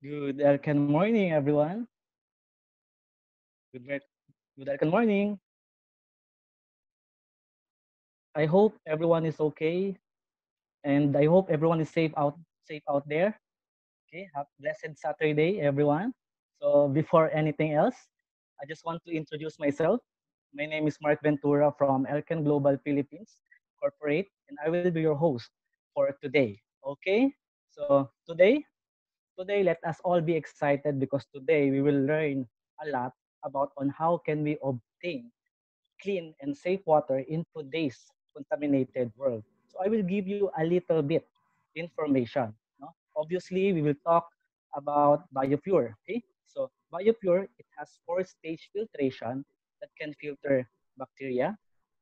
Good morning, everyone. Good, mer- good morning. I hope everyone is okay, and I hope everyone is safe out there. Okay, have blessed Saturday, everyone. So before anything else, I just want to introduce myself. My name is Mark Ventura from Elken Global Philippines Corporate, and I will be your host for today. Okay, so today let us all be excited because today we will learn a lot about on how can we obtain clean and safe water in today's contaminated world. So I will give you a little bit information. No? Obviously, we will talk about BioPure. Okay, so BioPure, it has four-stage filtration that can filter bacteria,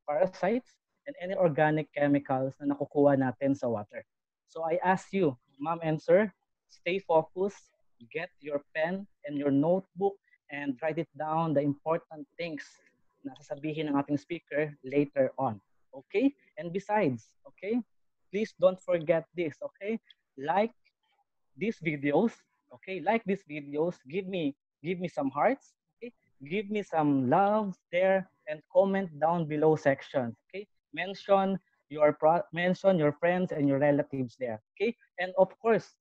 parasites, and any organic chemicals na nakukuha natin sa water. So I ask you, ma'am and sir, stay focused, get your pen and your notebook, and write it down the important things na sasabihin ng ating speaker later on. Okay? And besides, okay, please don't forget this, okay? Like these videos, okay? Like these videos, give me some hearts, okay? Give me some love there and comment down below section, okay? Mention your friends and your relatives there, okay? And of course,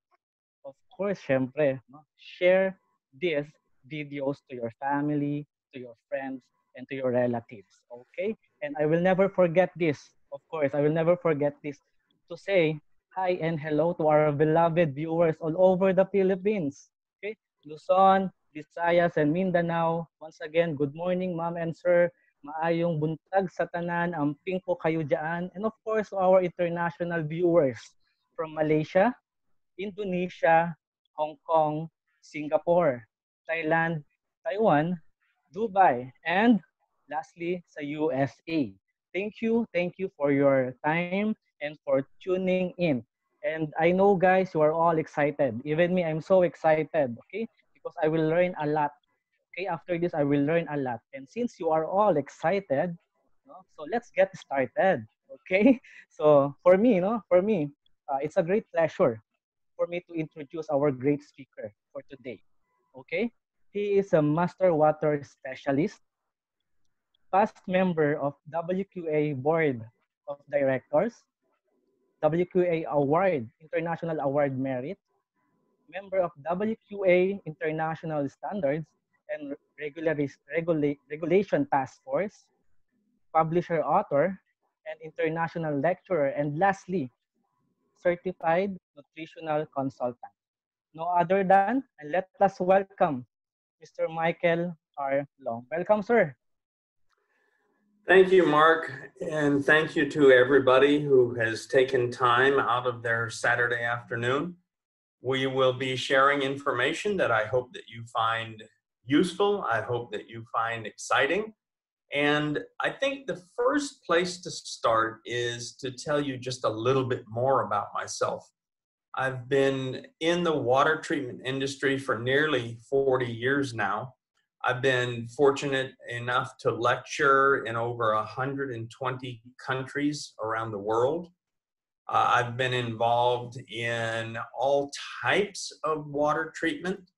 syempre, no? Share these videos to your family, to your friends, and to your relatives. Okay? And I will never forget this. Of course, I will never forget this to say hi and hello to our beloved viewers all over the Philippines. Okay? Luzon, Visayas, and Mindanao. Once again, good morning, ma'am and sir. Maayong buntag sa tanan, amping po kayo dyan. And of course, our international viewers from Malaysia, Indonesia, Hong Kong, Singapore, Thailand, Taiwan, Dubai, and lastly sa USA. Thank you for your time and for tuning in. And I know guys, you are all excited. Even me, I'm so excited, okay? Because I will learn a lot. Okay, after this, I will learn a lot. And since you are all excited, no, so let's get started. Okay, so for me, it's a great pleasure for me to introduce our great speaker for today. Okay? He is a master water specialist, past member of WQA Board of Directors, WQA Award, International Award Merit, member of WQA International Standards and Regulation Task Force, publisher, author, and international lecturer, and lastly, certified nutritional consultant. No other than, and let us welcome Mr. Michael R. Long. Welcome, sir. Thank you, Mark, and thank you to everybody who has taken time out of their Saturday afternoon. We will be sharing information that I hope that you find useful. I hope that you find exciting. And I think the first place to start is to tell you just a little bit more about myself. I've been in the water treatment industry for nearly 40 years now. I've been fortunate enough to lecture in over 120 countries around the world. I've been involved in all types of water treatment.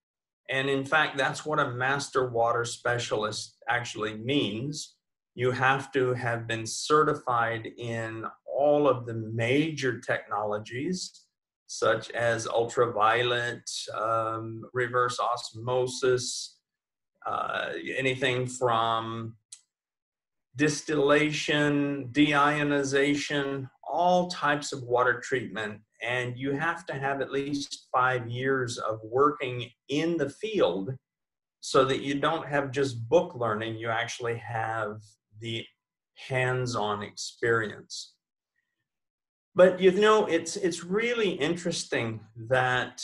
And in fact, that's what a master water specialist actually means. You have to have been certified in all of the major technologies, such as ultraviolet, reverse osmosis, anything from distillation, deionization, all types of water treatment. And you have to have at least 5 years of working in the field so that you don't have just book learning, you actually have the hands-on experience. But you know, it's really interesting that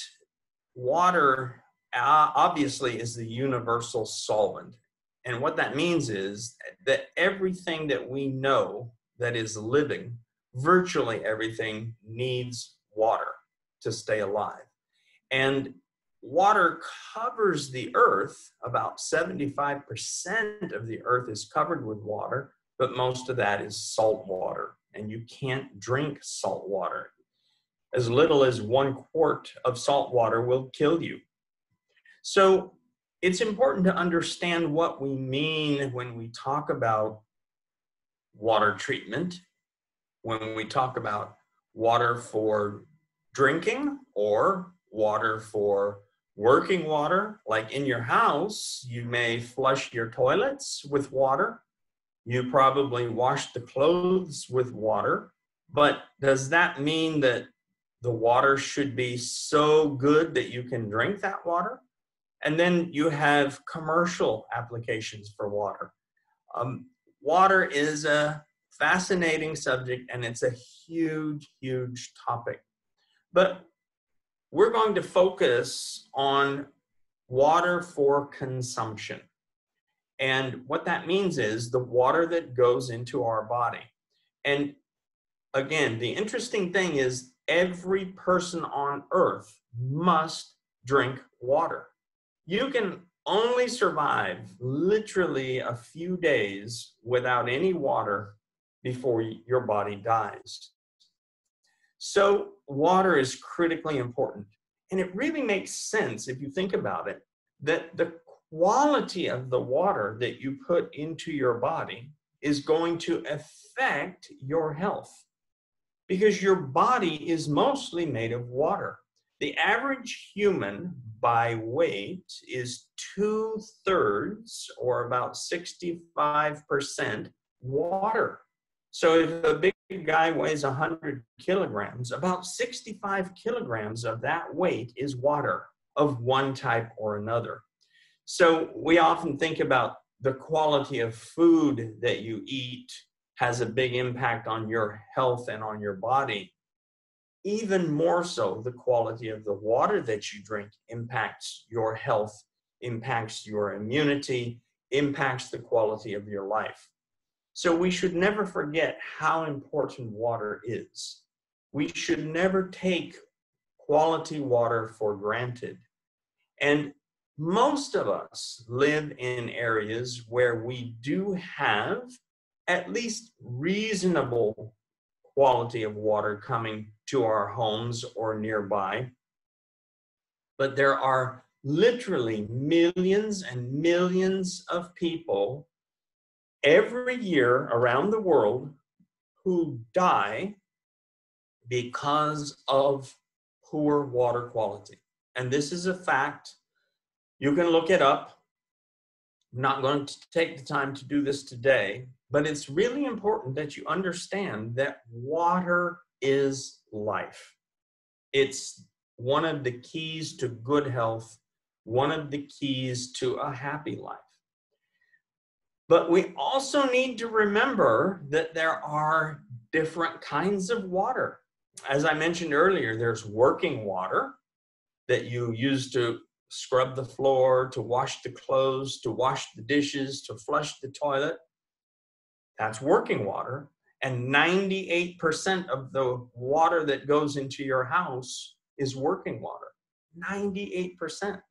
water obviously is the universal solvent. And what that means is that everything that we know that is living, virtually everything needs water to stay alive. And water covers the earth. About 75% of the earth is covered with water, but most of that is salt water. And you can't drink salt water. As little as 1 quart of salt water will kill you. So it's important to understand what we mean when we talk about water treatment, when we talk about water for drinking or water for working water. Like in your house, you may flush your toilets with water. You probably wash the clothes with water. But does that mean that the water should be so good that you can drink that water? And then you have commercial applications for water. Water is a fascinating subject, and it's a huge, huge topic. But we're going to focus on water for consumption. And what that means is the water that goes into our body. And again, the interesting thing is every person on earth must drink water. You can only survive literally a few days without any water before your body dies. So water is critically important. And it really makes sense, if you think about it, that the quality of the water that you put into your body is going to affect your health, because your body is mostly made of water. The average human by weight is 2/3, or about 65%, water. So if a big guy weighs 100 kilograms, about 65 kilograms of that weight is water of one type or another. So we often think about the quality of food that you eat has a big impact on your health and on your body. Even more so, the quality of the water that you drink impacts your health, impacts your immunity, impacts the quality of your life. So we should never forget how important water is. We should never take quality water for granted. And most of us live in areas where we do have at least reasonable quality of water coming to our homes or nearby. But there are literally millions and millions of people every year around the world who die because of poor water quality. And this is a fact. You can look it up. I'm not going to take the time to do this today, but it's really important that you understand that water is life. It's one of the keys to good health, one of the keys to a happy life. But we also need to remember that there are different kinds of water. As I mentioned earlier, there's working water that you use to scrub the floor, to wash the clothes, to wash the dishes, to flush the toilet. That's working water. And 98% of the water that goes into your house is working water. 98%.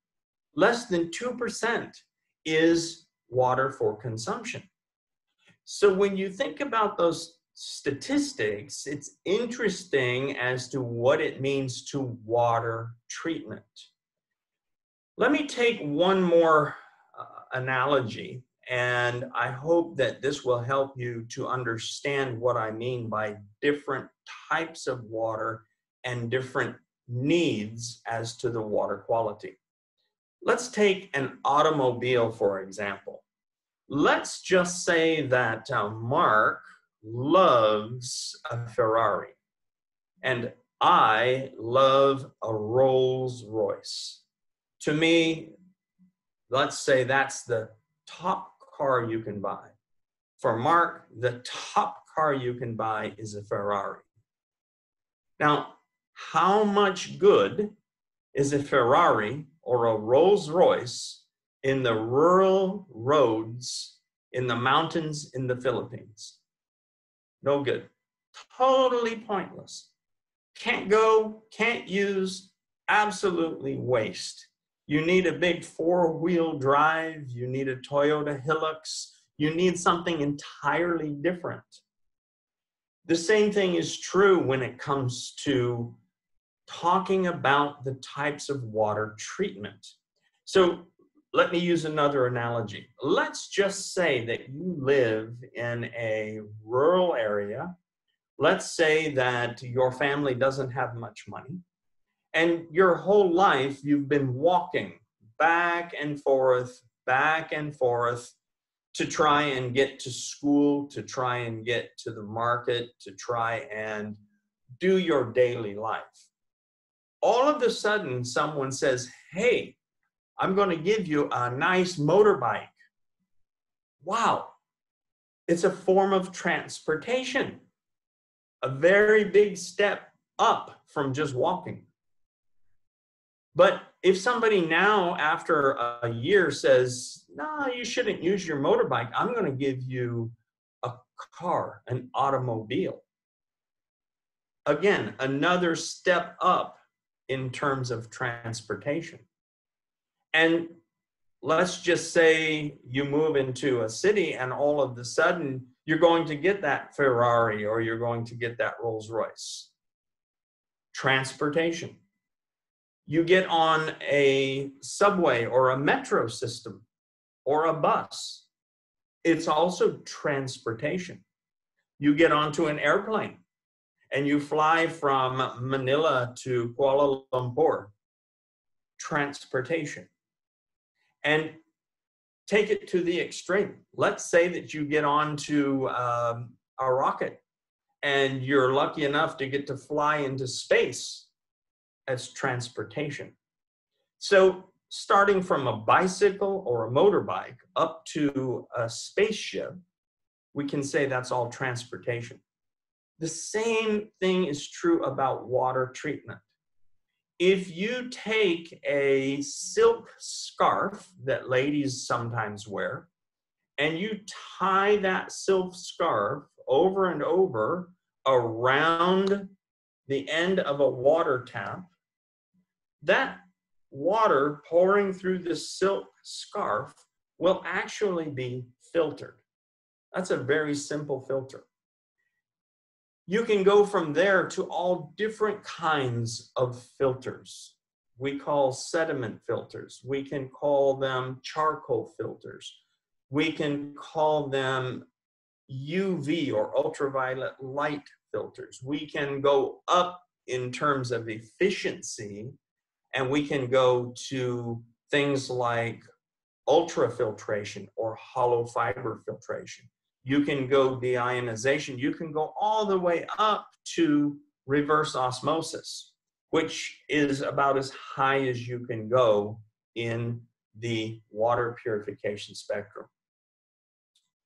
Less than 2% is water for consumption. So when you think about those statistics, it's interesting as to what it means to water treatment. Let me take one more analogy, and I hope that this will help you to understand what I mean by different types of water and different needs as to the water quality. Let's take an automobile, for example. Let's just say that Mark loves a Ferrari, and I love a Rolls Royce. To me, let's say that's the top car you can buy. For Mark, the top car you can buy is a Ferrari. Now, how much good is a Ferrari or a Rolls Royce in the rural roads in the mountains in the Philippines? No good. Totally pointless. Can't go, can't use, absolutely waste. You need a big 4-wheel drive. You need a Toyota Hilux. You need something entirely different. The same thing is true when it comes to talking about the types of water treatment. So let me use another analogy. Let's just say that you live in a rural area. Let's say that your family doesn't have much money, and your whole life you've been walking back and forth to try and get to school, to try and get to the market, to try and do your daily life. All of a sudden, someone says, hey, I'm going to give you a nice motorbike. Wow, it's a form of transportation, a very big step up from just walking. But if somebody now, after a year, says, no, you shouldn't use your motorbike, I'm going to give you a car, an automobile. Again, another step up in terms of transportation. And let's just say you move into a city and all of a sudden you're going to get that Ferrari or you're going to get that Rolls Royce. Transportation. You get on a subway or a metro system or a bus. It's also transportation. You get onto an airplane and you fly from Manila to Kuala Lumpur. Transportation. And take it to the extreme. Let's say that you get onto a rocket and you're lucky enough to get to fly into space. As transportation. So starting from a bicycle or a motorbike up to a spaceship, we can say that's all transportation. The same thing is true about water treatment. If you take a silk scarf that ladies sometimes wear, and you tie that silk scarf over and over around the end of a water tap, that water pouring through the silk scarf will actually be filtered. That's a very simple filter. You can go from there to all different kinds of filters. We call sediment filters. We can call them charcoal filters. We can call them UV or ultraviolet light filters. We can go up in terms of efficiency, and we can go to things like ultrafiltration or hollow fiber filtration. You can go deionization. You can go all the way up to reverse osmosis, which is about as high as you can go in the water purification spectrum.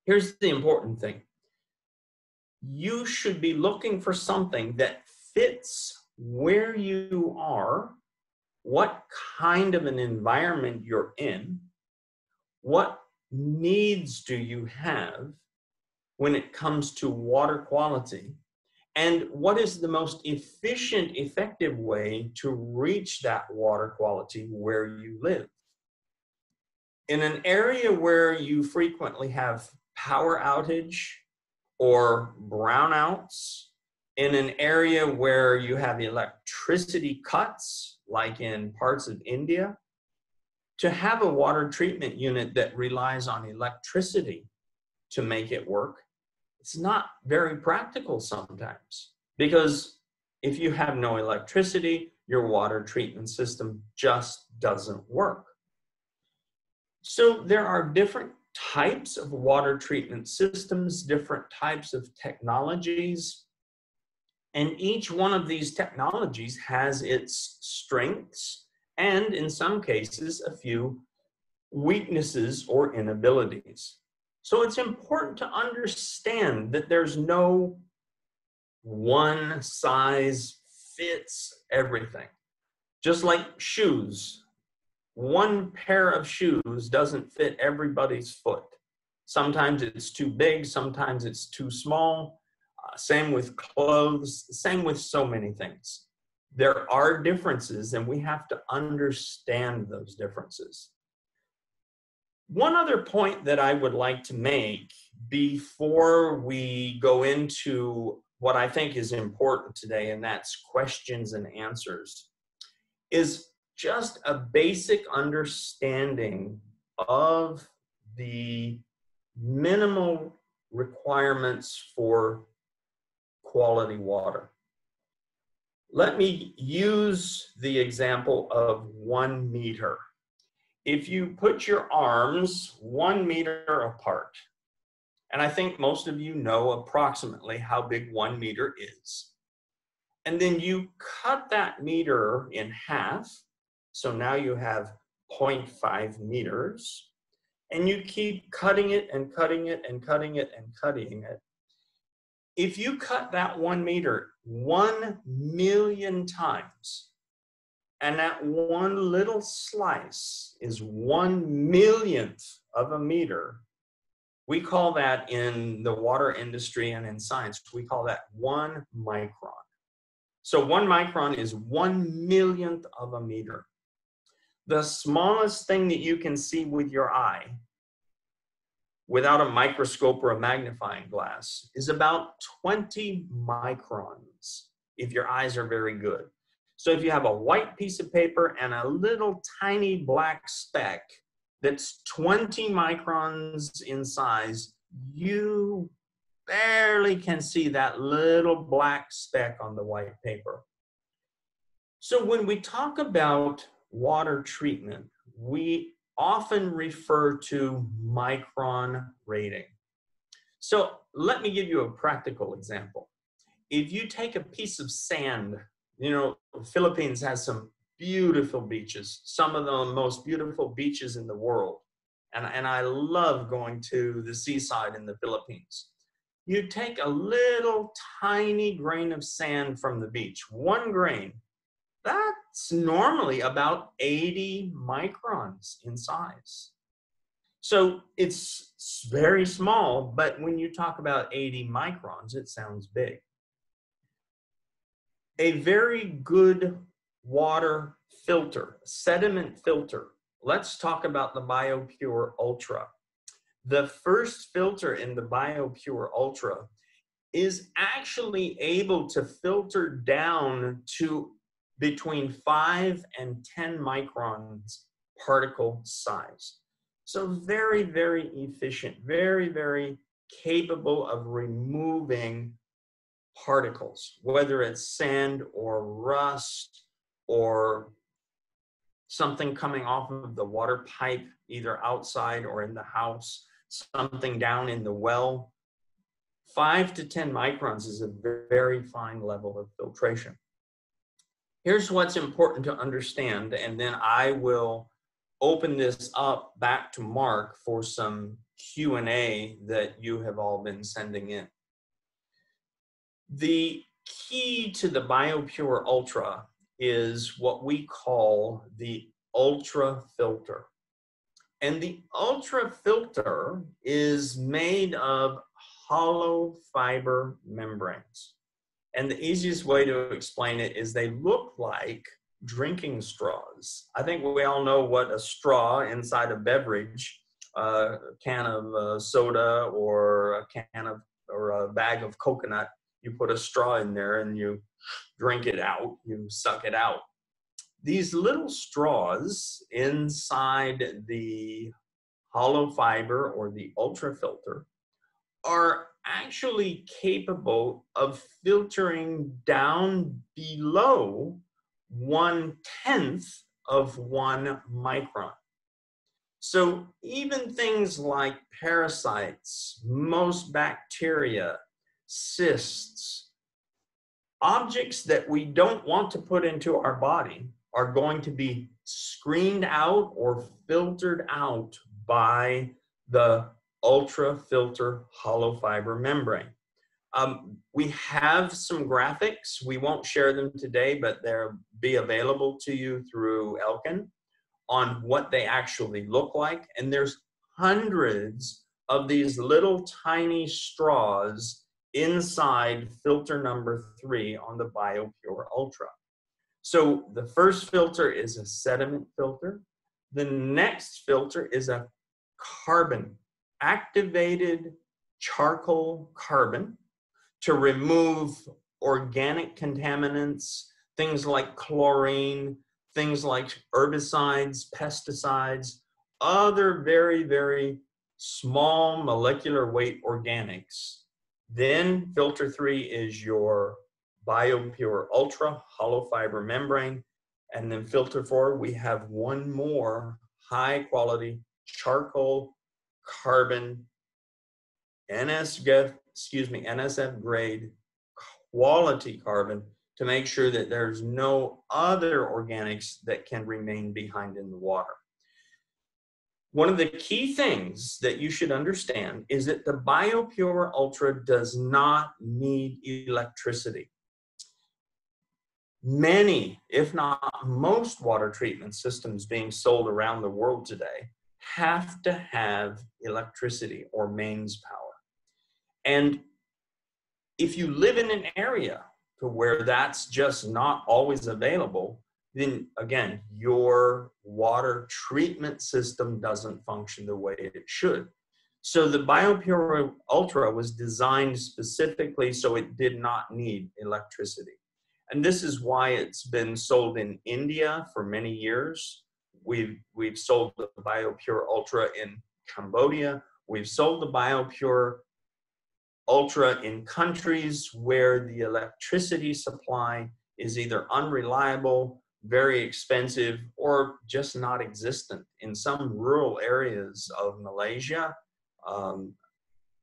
Here's the important thing. You should be looking for something that fits where you are, what kind of an environment you're in, what needs do you have when it comes to water quality, and what is the most efficient, effective way to reach that water quality where you live. In an area where you frequently have power outage or brownouts, in an area where you have electricity cuts, like in parts of India, to have a water treatment unit that relies on electricity to make it work, it's not very practical sometimes, because if you have no electricity, your water treatment system just doesn't work. So there are different types of water treatment systems, different types of technologies, and each one of these technologies has its strengths and, in some cases, a few weaknesses or inabilities. So it's important to understand that there's no one size fits everything. Just like shoes, one pair of shoes doesn't fit everybody's foot. Sometimes it's too big, sometimes it's too small. Same with clothes, same with so many things. There are differences, and we have to understand those differences. One other point that I would like to make before we go into what I think is important today, and that's questions and answers, is just a basic understanding of the minimal requirements for quality water. Let me use the example of 1 meter. If you put your arms 1 meter apart, and I think most of you know approximately how big 1 meter is, and then you cut that meter in half, so now you have 0.5 meters, and you keep cutting it and cutting it and cutting it and cutting it. If you cut that 1 meter 1 million times, and that one little slice is 1/1,000,000th of a meter, we call that in the water industry and in science, we call that 1 micron. So 1 micron is 1/1,000,000th of a meter. The smallest thing that you can see with your eye without a microscope or a magnifying glass is about 20 microns if your eyes are very good. So if you have a white piece of paper and a little tiny black speck that's 20 microns in size, you barely can see that little black speck on the white paper. So when we talk about water treatment, we often refer to micron rating. So let me give you a practical example. If you take a piece of sand, you know, the Philippines has some beautiful beaches, some of the most beautiful beaches in the world. And I love going to the seaside in the Philippines. You take a little tiny grain of sand from the beach, 1 grain, that's normally about 80 microns in size. So it's very small, but when you talk about 80 microns, it sounds big. A very good water filter, sediment filter. Let's talk about the BioPure Ultra. The first filter in the BioPure Ultra is actually able to filter down to between 5 and 10 microns particle size. So very, very efficient, very, very capable of removing particles, whether it's sand or rust or something coming off of the water pipe, either outside or in the house, something down in the well. 5 to 10 microns is a very fine level of filtration. Here's what's important to understand, and then I will open this up back to Mark for some Q&A that you have all been sending in. The key to the BioPure Ultra is what we call the Ultra filter. And the Ultra filter is made of hollow fiber membranes. And the easiest way to explain it is they look like drinking straws. I think we all know what a straw inside a beverage, a can of soda or a can of, or a bag of coconut, you put a straw in there and you drink it out, you suck it out. These little straws inside the hollow fiber or the Ultra filter are actually capable of filtering down below 1/10 of 1 micron. So even things like parasites, most bacteria, cysts, objects that we don't want to put into our body are going to be screened out or filtered out by the Ultra filter hollow fiber membrane. We have some graphics. We won't share them today, but they'll be available to you through Elkin on what they actually look like. And there's hundreds of these little tiny straws inside filter number 3 on the BioPure Ultra. So the first filter is a sediment filter. The next filter is a carbon, activated charcoal carbon, to remove organic contaminants, things like chlorine, things like herbicides, pesticides, other very, very small molecular weight organics. Then filter 3 is your BioPure Ultra hollow fiber membrane. And then filter 4, we have one more high quality charcoal carbon NSF grade quality carbon to make sure that there's no other organics that can remain behind in the water. One of the key things that you should understand is that the BioPure Ultra does not need electricity. Many, if not most, water treatment systems being sold around the world today have to have electricity or mains power. And if you live in an area to where that's just not always available, then again, your water treatment system doesn't function the way it should. So the BioPure Ultra was designed specifically so it did not need electricity. And this is why it's been sold in India for many years. We've sold the BioPure Ultra in Cambodia. We've sold the BioPure Ultra in countries where the electricity supply is either unreliable, very expensive, or just not existent. In some rural areas of Malaysia,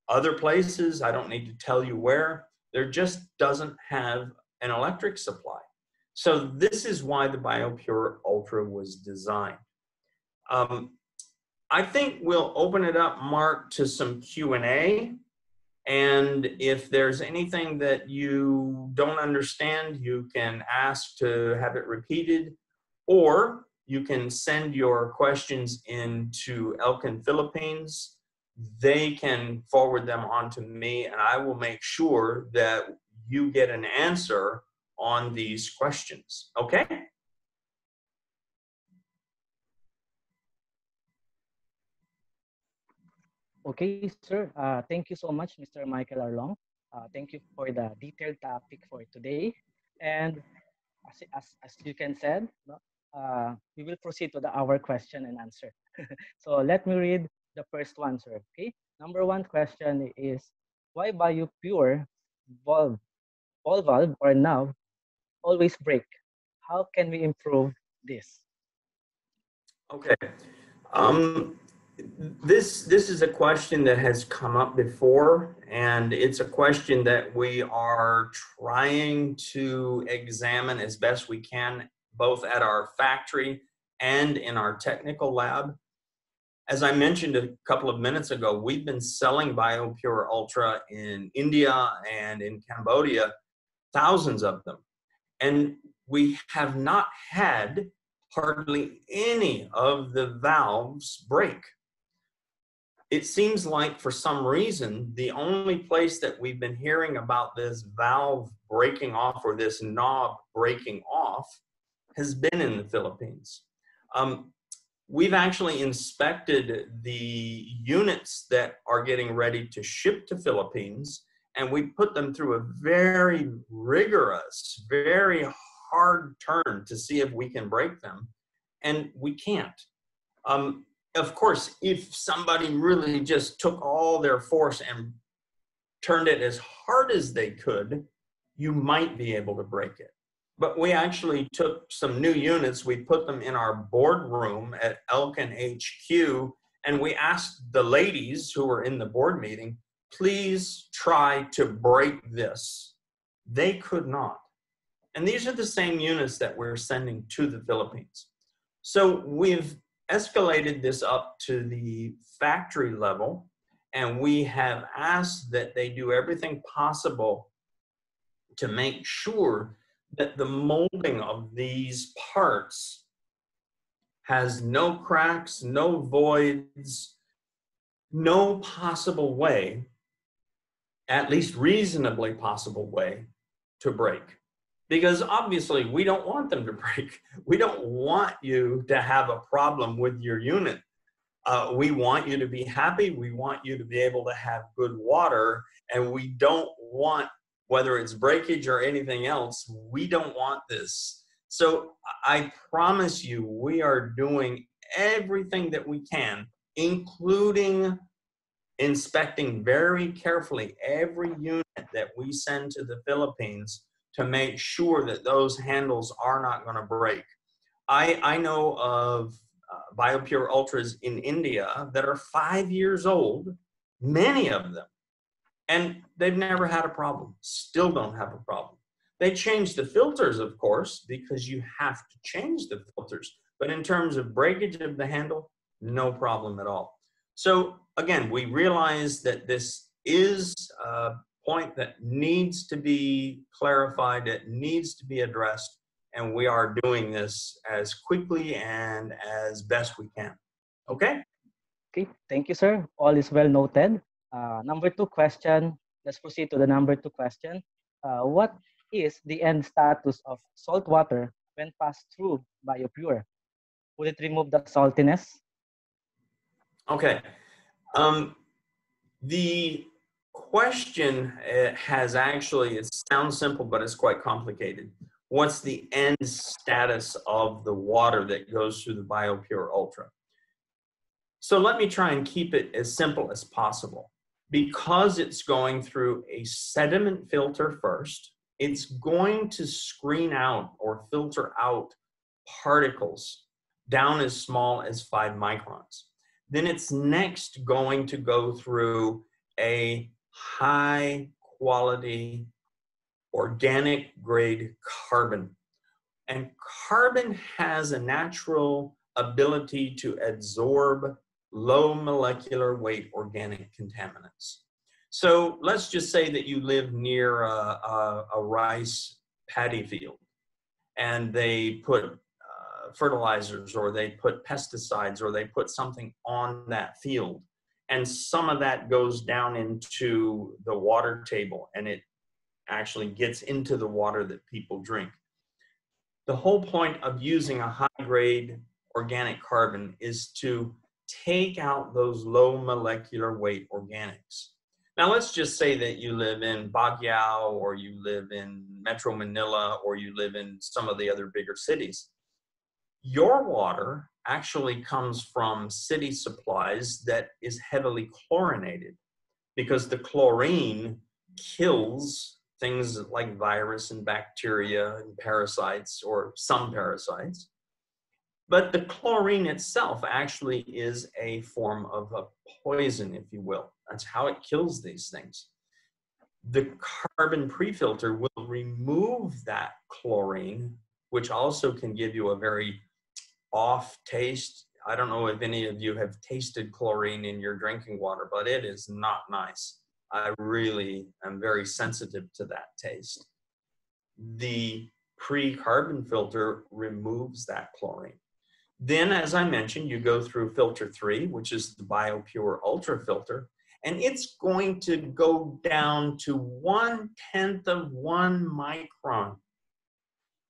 other places, I don't need to tell you where, there just doesn't have an electric supply. So this is why the BioPure Ultra was designed. I think we'll open it up, Mark, to some Q&A. And if there's anything that you don't understand, you can ask to have it repeated, or you can send your questions into Elkin Philippines. They can forward them on to me, and I will make sure that you get an answer on these questions, okay? Okay, sir. Thank you so much, Mr. Michael Arlong. Thank you for the detailed topic for today. And as you can said, no, we will proceed to our question and answer. So let me read the first one, sir. Okay. Number one question is, why BioPure ball valve or knob always break? How can we improve this? Okay. This is a question that has come up before, and it's a question that we are trying to examine as best we can, both at our factory and in our technical lab. As I mentioned a couple of minutes ago, we've been selling BioPure Ultra in India and in Cambodia, thousands of them. And we have not had hardly any of the valves break. It seems like for some reason, the only place that we've been hearing about this valve breaking off or this knob breaking off has been in the Philippines. We've actually inspected the units that are getting ready to ship to Philippines, and we put them through a very rigorous, very hard turn to see if we can break them, and we can't. Of course, if somebody really just took all their force and turned it as hard as they could, you might be able to break it. But we actually took some new units, we put them in our boardroom at Elkin HQ, and we asked the ladies who were in the board meeting, please try to break this. They could not. And these are the same units that we're sending to the Philippines. So we've escalated this up to the factory level, and we have asked that they do everything possible to make sure that the molding of these parts has no cracks, no voids, no possible way, at least reasonably possible way, to break. Because obviously we don't want them to break. We don't want you to have a problem with your unit. We want you to be happy. We want you to be able to have good water. And we don't want, whether it's breakage or anything else, we don't want this So I promise you, we are doing everything that we can, including inspecting very carefully every unit that we send to the Philippines to make sure that those handles are not going to break. I know of BioPure Ultras in India that are 5 years old, many of them, and they've never had a problem, still don't have a problem. They changed the filters, of course, because you have to change the filters. But in terms of breakage of the handle, no problem at all. So again, we realize that this is a point that needs to be clarified, it needs to be addressed, and we are doing this as quickly and as best we can. Okay? Okay, thank you, sir. All is well noted. Number two question. Let's proceed to the number two question. What is the end status of salt water when passed through BioPure? Would it remove the saltiness? Okay. The question has actually, it sounds simple, but it's quite complicated. What's the end status of the water that goes through the BioPure Ultra? So let me try and keep it as simple as possible. Because it's going through a sediment filter first, it's going to screen out or filter out particles down as small as 5 microns. Then it's next going to go through a high quality organic grade carbon. And carbon has a natural ability to absorb low molecular weight organic contaminants. So let's just say that you live near a rice paddy field and they put fertilizers or they put pesticides or they put something on that field, and some of that goes down into the water table and it actually gets into the water that people drink. The whole point of using a high grade organic carbon is to take out those low molecular weight organics. Now let's just say that you live in Baguio or you live in Metro Manila or you live in some of the other bigger cities. Your water actually comes from city supplies that is heavily chlorinated because the chlorine kills things like virus and bacteria and parasites or some parasites. But the chlorine itself actually is a form of a poison, if you will. That's how it kills these things. The carbon pre-filter will remove that chlorine, which also can give you a very off taste. I don't know if any of you have tasted chlorine in your drinking water, but it is not nice. I really am very sensitive to that taste. The pre-carbon filter removes that chlorine. Then, as I mentioned, you go through filter 3, which is the BioPure Ultra filter, and it's going to go down to 1/10 of 1 micron.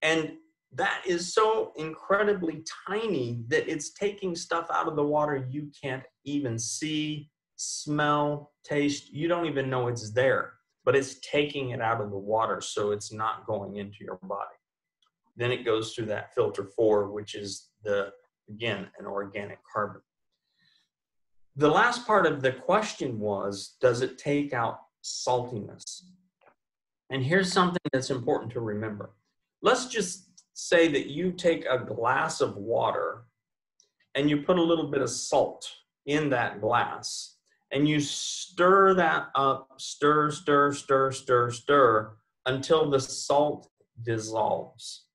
And that is so incredibly tiny that it's taking stuff out of the water you can't even see, smell, taste. You don't even know it's there, but it's taking it out of the water so it's not going into your body. Then it goes through that filter 4, which is again, an organic carbon. The last part of the question was, does it take out saltiness? And here's something that's important to remember. Let's just say that you take a glass of water and you put a little bit of salt in that glass and you stir that up, stir, stir, stir, stir, stir until the salt dissolves.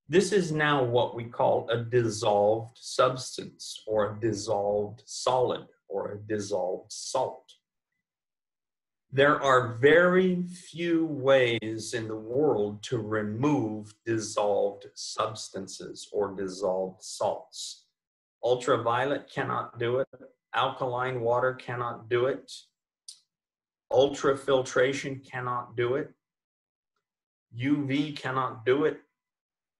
This is now what we call a dissolved substance or a dissolved solid or a dissolved salt. There are very few ways in the world to remove dissolved substances or dissolved salts. Ultraviolet cannot do it. Alkaline water cannot do it. Ultrafiltration cannot do it. UV cannot do it.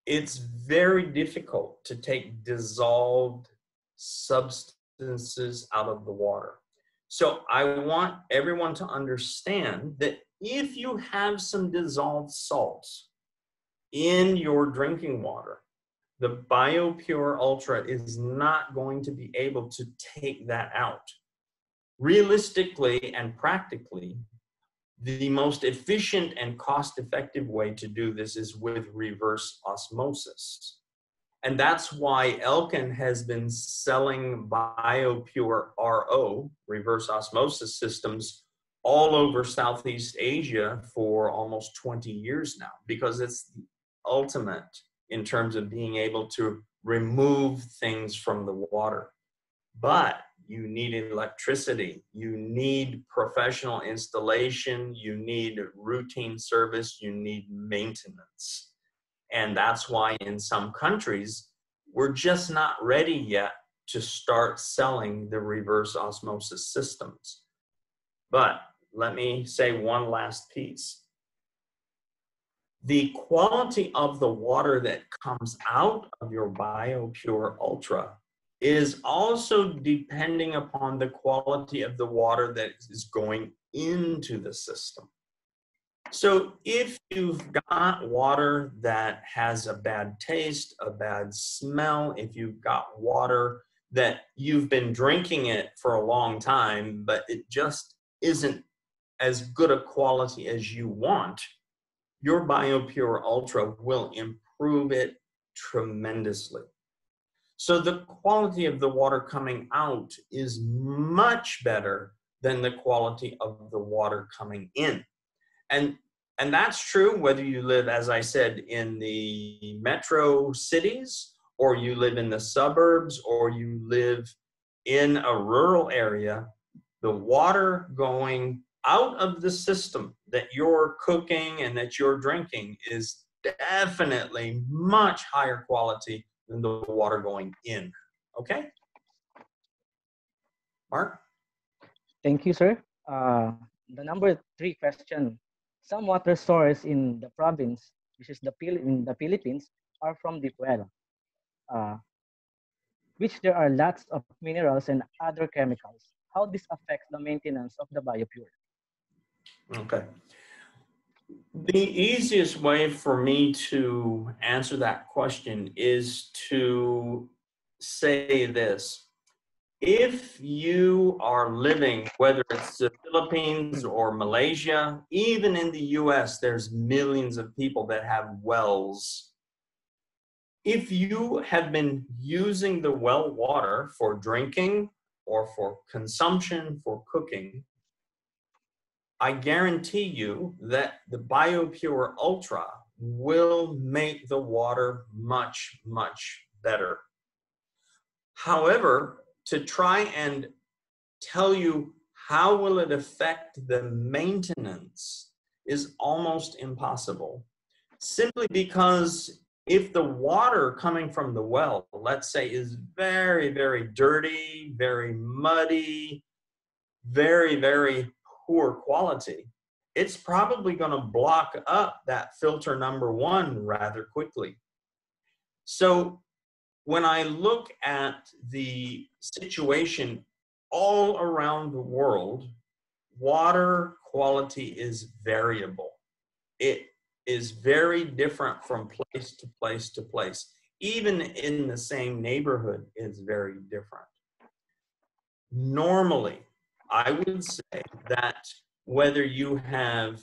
It's very difficult to take dissolved substances out of the water. So I want everyone to understand that if you have some dissolved salts in your drinking water, the BioPure Ultra is not going to be able to take that out. Realistically and practically, the most efficient and cost-effective way to do this is with reverse osmosis. And that's why Elkin has been selling BioPure RO, reverse osmosis systems, all over Southeast Asia for almost 20 years now, because it's the ultimate in terms of being able to remove things from the water. But you need electricity, you need professional installation, you need routine service, you need maintenance. And that's why in some countries, we're just not ready yet to start selling the reverse osmosis systems. But let me say one last piece. The quality of the water that comes out of your BioPure Ultra is also depending upon the quality of the water that is going into the system. So if you've got water that has a bad taste, a bad smell, if you've got water that you've been drinking it for a long time, but it just isn't as good a quality as you want, your BioPure Ultra will improve it tremendously. So the quality of the water coming out is much better than the quality of the water coming in. And that's true whether you live, as I said, in the metro cities, or you live in the suburbs, or you live in a rural area. The water going out of the system that you're cooking and that you're drinking is definitely much higher quality than the water going in. Okay? Mark? Thank you, sir. The number 3 question. Some water sources in the province, which is in the Philippines, are from deep well, which there are lots of minerals and other chemicals. How this affects the maintenance of the BioPure? Okay. The easiest way for me to answer that question is to say this. If you are living, whether it's the Philippines or Malaysia, even in the US, there's millions of people that have wells. If you have been using the well water for drinking or for consumption, for cooking, I guarantee you that the BioPure Ultra will make the water much, much better. However, to try and tell you how will it affect the maintenance is almost impossible. Simply because if the water coming from the well, let's say, is very, very dirty, very muddy, very, very poor quality, it's probably going to block up that filter number 1 rather quickly. So when I look at the situation all around the world, water quality is variable. It is very different from place to place to place. Even in the same neighborhood, it's very different. Normally, I would say that whether you have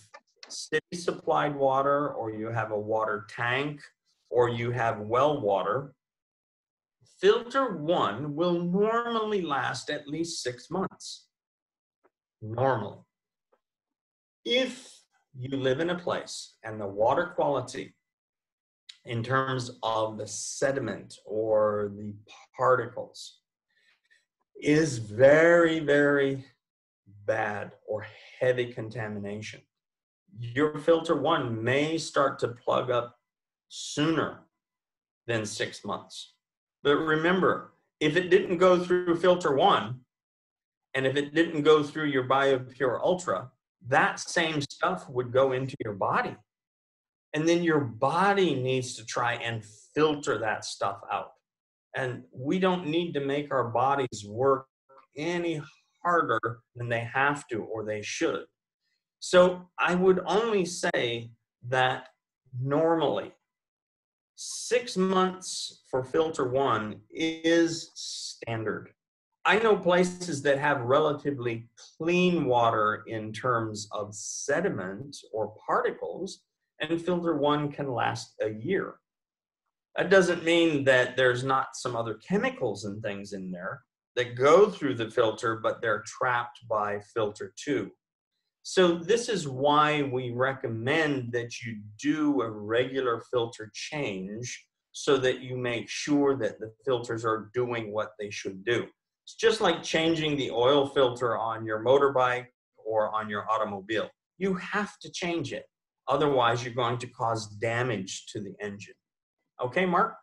city supplied water, or you have a water tank, or you have well water, filter 1 will normally last at least 6 months. Normally. If you live in a place and the water quality in terms of the sediment or the particles is very, very bad or heavy contamination, your filter 1 may start to plug up sooner than 6 months. But remember, if it didn't go through filter 1, and if it didn't go through your BioPure Ultra, that same stuff would go into your body. And then your body needs to try and filter that stuff out. And we don't need to make our bodies work any harder than they have to or they should. So I would only say that normally 6 months for filter 1 is standard. I know places that have relatively clean water in terms of sediment or particles, and filter 1 can last a year. That doesn't mean that there's not some other chemicals and things in there that go through the filter, but they're trapped by filter 2. So this is why we recommend that you do a regular filter change so that you make sure that the filters are doing what they should do. It's just like changing the oil filter on your motorbike or on your automobile. You have to change it. Otherwise, you're going to cause damage to the engine. Okay, Mark?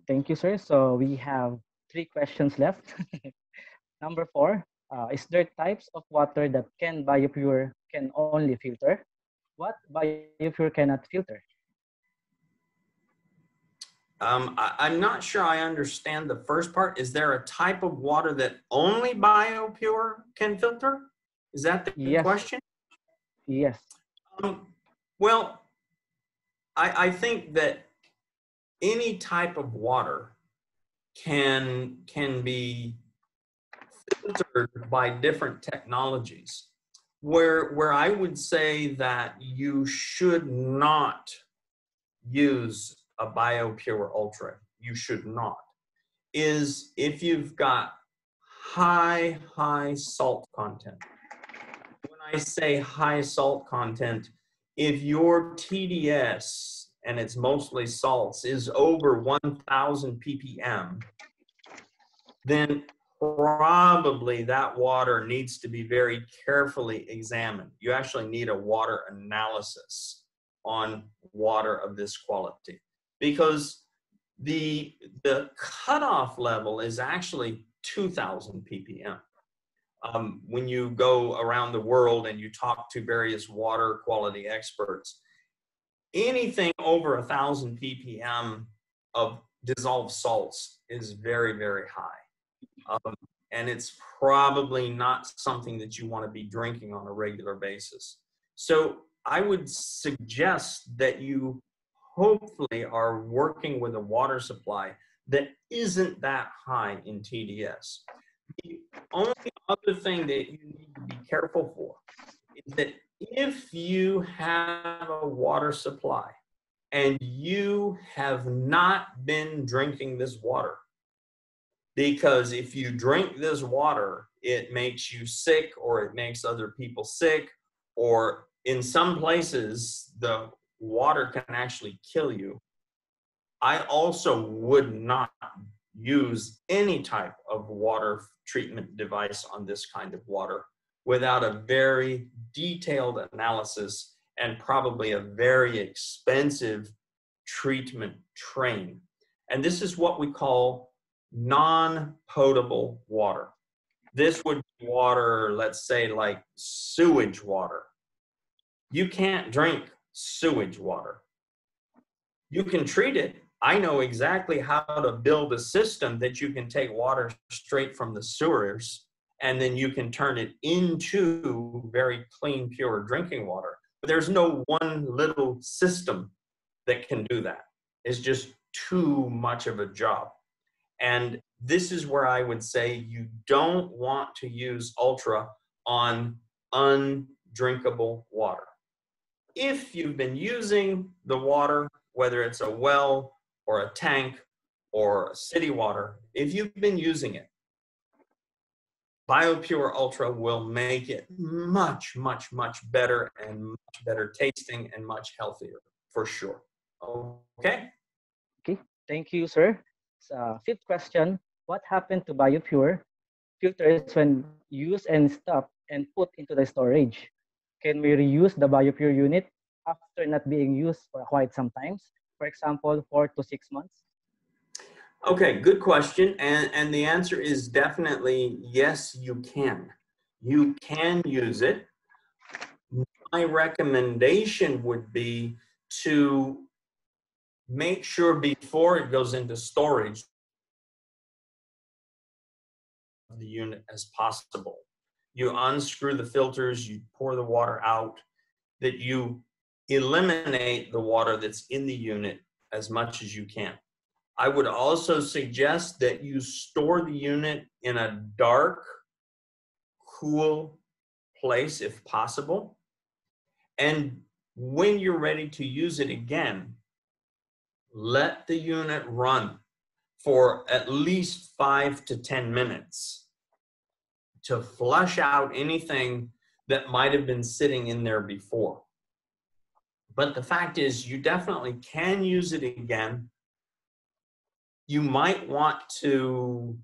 Thank you, sir. So we have 3 questions left. Number 4, is there types of water that BioPure can only filter? What BioPure cannot filter? I'm not sure I understand the first part. Is there a type of water that only BioPure can filter? Is that the Yes. question? Yes. Well, I think that any type of water can be filtered by different technologies. Where I would say that you should not use a BioPure Ultra, you should not, is if you've got high salt content. When I say high salt content, if your TDS, and it's mostly salts, is over 1,000 ppm, then probably that water needs to be very carefully examined. You actually need a water analysis on water of this quality, because the cutoff level is actually 2,000 ppm. When you go around the world and you talk to various water quality experts, anything over 1,000 ppm of dissolved salts is very, very high. And it's probably not something that you want to be drinking on a regular basis. So I would suggest that you hopefully are working with a water supply that isn't that high in TDS. The only other thing that you need to be careful for is that if you have a water supply and you have not been drinking this water, because if you drink this water, it makes you sick, or it makes other people sick, or in some places, the water can actually kill you. I also would not use any type of water treatment device on this kind of water without a very detailed analysis and probably a very expensive treatment train. And this is what we call non-potable water. This would be water, let's say, like sewage water. You can't drink sewage water. You can treat it. I know exactly how to build a system that you can take water straight from the sewers and then you can turn it into very clean, pure drinking water. But there's no one little system that can do that. It's just too much of a job. And this is where I would say you don't want to use Ultra on undrinkable water. If you've been using the water, whether it's a well or a tank or city water, if you've been using it, BioPure Ultra will make it much, much, much better and much better tasting and much healthier, for sure. Okay? Okay, thank you, sir. 5th question, what happened to BioPure filters when used and stopped and put into the storage? Can we reuse the BioPure unit after not being used for quite some times? For example, 4 to 6 months? Okay, good question. And the answer is definitely yes, you can. You can use it. My recommendation would be to make sure before it goes into storage the unit as possible. You unscrew the filters, you pour the water out, that you eliminate the water that's in the unit as much as you can. I would also suggest that you store the unit in a dark, cool place if possible. And when you're ready to use it again, let the unit run for at least 5 to 10 minutes to flush out anything that might have been sitting in there before. But the fact is, you definitely can use it again. You might want to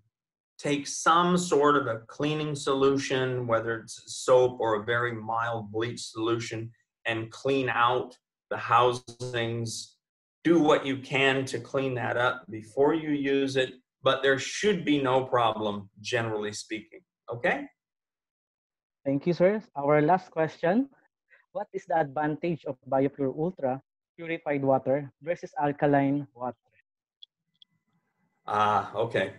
take some sort of a cleaning solution, whether it's soap or a very mild bleach solution, and clean out the housings. Do what you can to clean that up before you use it, but there should be no problem, generally speaking. Okay? Thank you, sir. Our last question. What is the advantage of BioPure Ultra purified water versus alkaline water? Okay.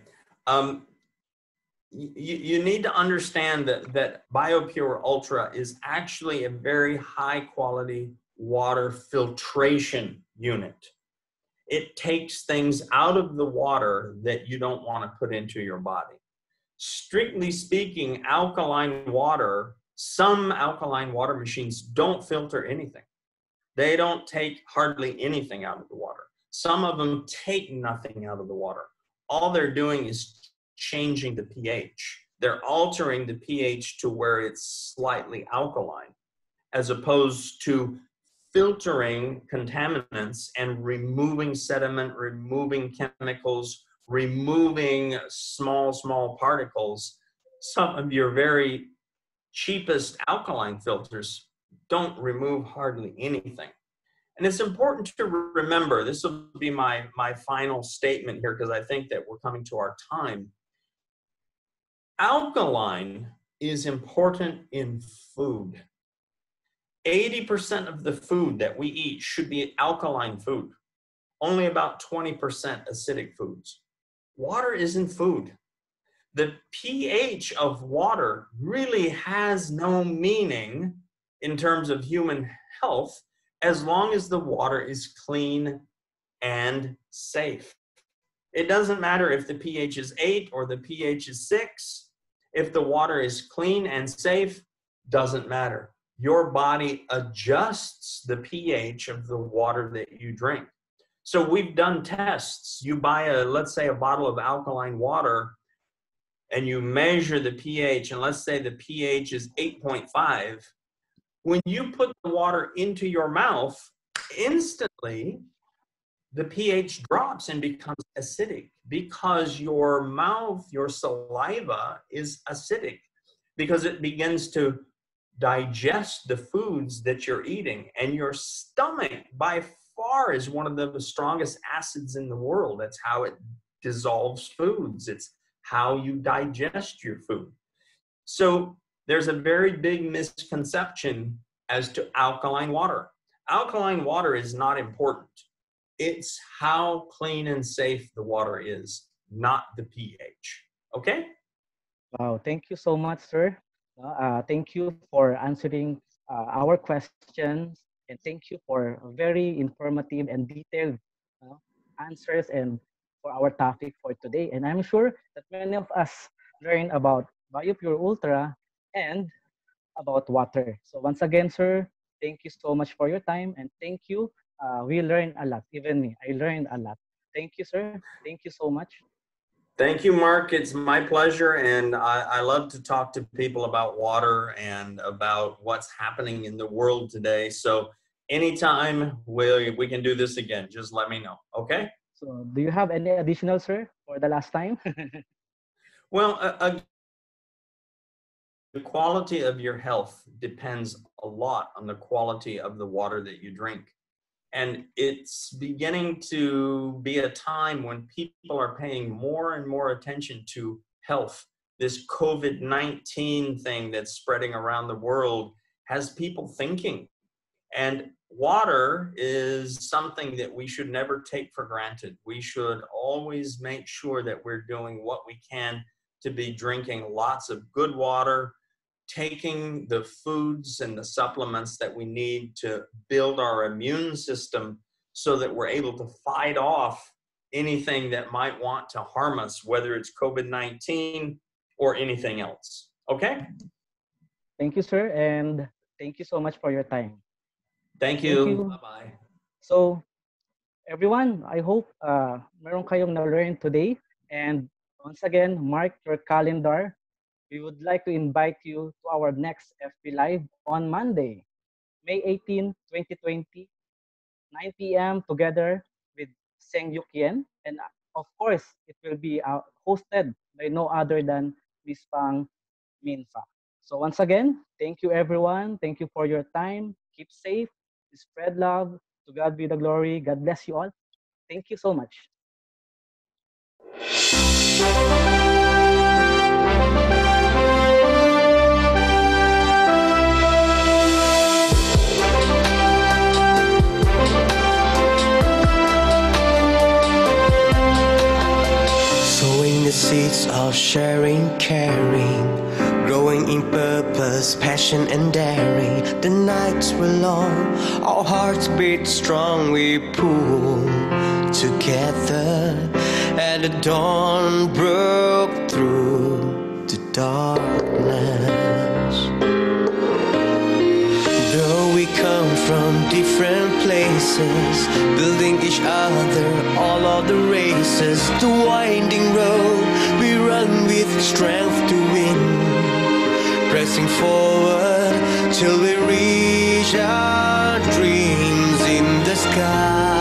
You need to understand that BioPure Ultra is actually a very high quality water filtration unit. It takes things out of the water that you don't want to put into your body. Strictly speaking, some alkaline water machines don't filter anything. They don't take hardly anything out of the water. Some of them take nothing out of the water. All they're doing is changing the pH. They're altering the pH to where it's slightly alkaline, as opposed to filtering contaminants and removing sediment, removing chemicals, removing small particles. Some of your very cheapest alkaline filters don't remove hardly anything. And it's important to remember, this will be my final statement here because I think that we're coming to our time. Alkaline is important in food. 80% of the food that we eat should be alkaline food. Only about 20% acidic foods. Water isn't food. The pH of water really has no meaning in terms of human health as long as the water is clean and safe. It doesn't matter if the pH is 8 or the pH is 6. If the water is clean and safe, doesn't matter. Your body adjusts the pH of the water that you drink. So we've done tests. You buy let's say a bottle of alkaline water and you measure the pH, and let's say the pH is 8.5. When you put the water into your mouth, instantly the pH drops and becomes acidic because your mouth, your saliva is acidic because it begins to digest the foods that you're eating. And your stomach by far is one of the strongest acids in the world. That's how it dissolves foods. It's how you digest your food. So there's a very big misconception as to alkaline water. Alkaline water is not important. It's how clean and safe the water is, not the pH. Okay? Wow, thank you so much, sir. Thank you for answering our questions, and thank you for very informative and detailed answers and for our topic for today. And I'm sure that many of us learned about BioPure Ultra and about water. So once again, sir, thank you so much for your time, and thank you. We learned a lot, even me. I learned a lot. Thank you, sir. Thank you so much. Thank you, Mark. It's my pleasure. And I love to talk to people about water and about what's happening in the world today. So anytime we can do this again, just let me know. Okay? So do you have any additional, sir, for the last time? Well, the quality of your health depends a lot on the quality of the water that you drink. And it's beginning to be a time when people are paying more and more attention to health. This COVID-19 thing that's spreading around the world has people thinking. And water is something that we should never take for granted. We should always make sure that we're doing what we can to be drinking lots of good water, taking the foods and the supplements that we need to build our immune system so that we're able to fight off anything that might want to harm us, whether it's COVID-19 or anything else. Okay? Thank you, sir, and thank you so much for your time. Thank Thank you. you. Bye-bye. So, everyone, I hope meron kayong na-learn today. And once again, mark your calendar. We would like to invite you to our next FB Live on Monday, May 18, 2020, 9 p.m. together with Seng Yukien. And of course, it will be hosted by no other than Miss Pang Minfa. So once again, thank you everyone. Thank you for your time. Keep safe. Spread love. To God be the glory. God bless you all. Thank you so much. Sowing the seeds of sharing, caring, growing in purpose, passion and daring. The nights were long, our hearts beat strong. We pull together, and the dawn broke through the darkness. Though we come from different places, building each other all of the races, the winding road we run with strength to win, pressing forward till we reach our dreams in the sky.